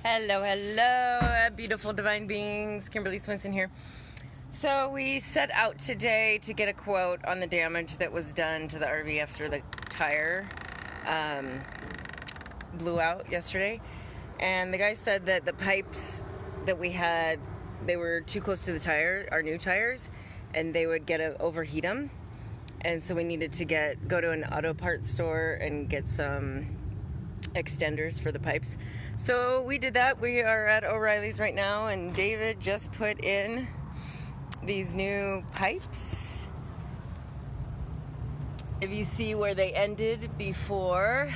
Hello, hello, beautiful divine beings. Kimberly Swinson here. So we set out today to get a quote on the damage that was done to the RV after the tire blew out yesterday. And the guy said that the pipes that we had, they were too close to the tire, our new tires, and they would overheat them. And so we needed to go to an auto parts store and get some extenders for the pipes. So we did that. We are at O'Reilly's right now, and David just put in these new pipes. If you see where they ended before,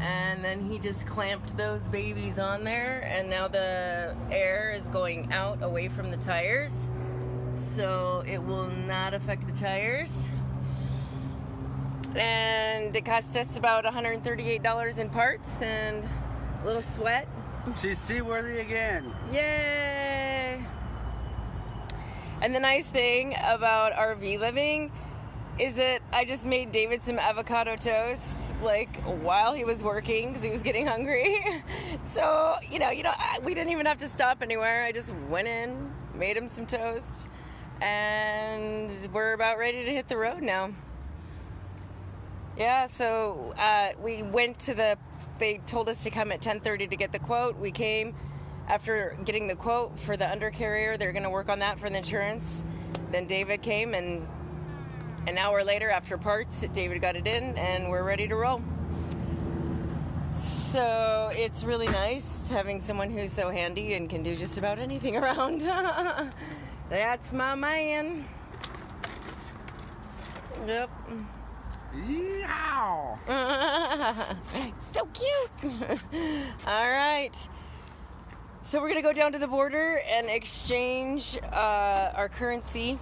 and then he just clamped those babies on there, and now the air is going out away from the tires, so it will not affect the tires. And it cost us about $138 in parts and a little sweat. She's seaworthy again. Yay! And the nice thing about RV living is that I just made David some avocado toast like while he was working because he was getting hungry. So, we didn't even have to stop anywhere. I just went in, made him some toast, and we're about ready to hit the road now. Yeah, so we went to they told us to come at 10:30 to get the quote. We came after getting the quote for the undercarrier. They're going to work on that for the insurance. Then David came, and an hour later, after parts, David got it in, and we're ready to roll. So it's really nice having someone who's so handy and can do just about anything around. That's my man. Yep. Yeehaw! So cute. All right. So we're going to go down to the border and exchange our currency.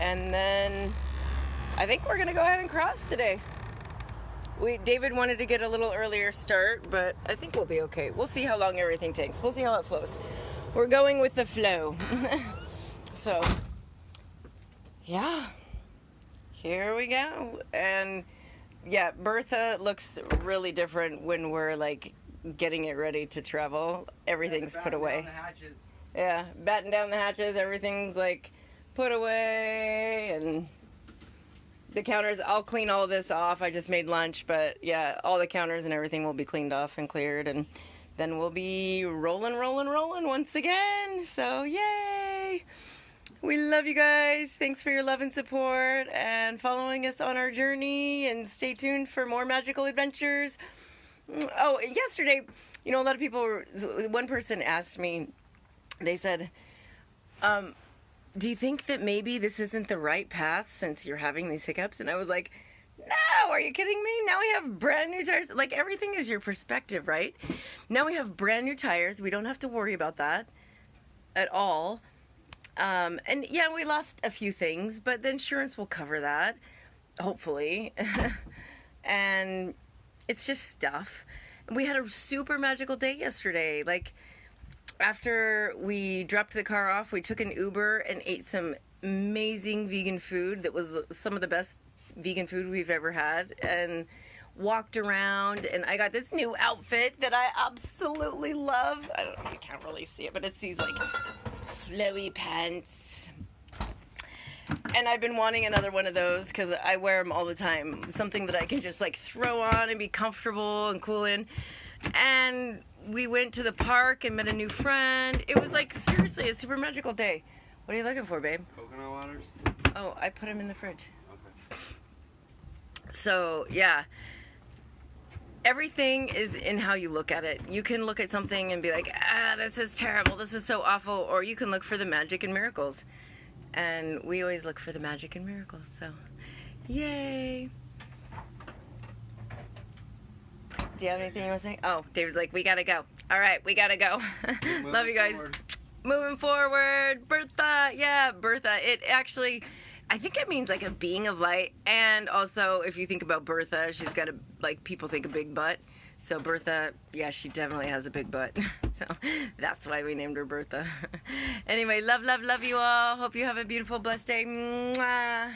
And then I think we're going to go ahead and cross today. David wanted to get a little earlier start, but I think we'll be okay. We'll see how long everything takes. We'll see how it flows. We're going with the flow. So, yeah. Here we go. And yeah, Bertha looks really different when we're like getting it ready to travel. Everything's put away. Yeah, batten down the hatches. Everything's like put away, and the counters, I'll clean all this off. I just made lunch, but yeah, all the counters and everything will be cleaned off and cleared, and then we'll be rolling once again. So yay! We love you guys. Thanks for your love and support and following us on our journey, and stay tuned for more magical adventures. Oh, yesterday, a lot of people one person asked me, they said, do you think that maybe this isn't the right path since you're having these hiccups? And I was like, no, are you kidding me? Now we have brand new tires. Like, everything is your perspective, right? Now we have brand new tires. We don't have to worry about that at all. And yeah, we lost a few things, but the insurance will cover that, hopefully. And it's just stuff. We had a super magical day yesterday. Like, after we dropped the car off, we took an Uber and ate some amazing vegan food that was some of the best vegan food we've ever had, and walked around, and I got this new outfit that I absolutely love. I don't know if you can't really see it, but it's these like flowy pants, and I've been wanting another one of those because I wear them all the time. Something that I can just like throw on and be comfortable and cool in. And we went to the park and met a new friend. It was like, seriously, a super magical day. What are you looking for, babe? Coconut waters? Oh, I put them in the fridge. Okay. So, yeah. Everything is in how you look at it. You can look at something and be like, this is terrible, this is so awful. Or you can look for the magic and miracles. And we always look for the magic and miracles. So, yay. Do you have anything you want to say? Oh, David's like, we gotta go. All right, we gotta go. Love you guys. Forward. Moving forward. Bertha. Yeah, Bertha. It actually, I think it means like a being of light. And also, if you think about Bertha, she's got people think a big butt. So Bertha, yeah, she definitely has a big butt. So that's why we named her Bertha. Anyway, love you all. Hope you have a beautiful, blessed day. Mwah.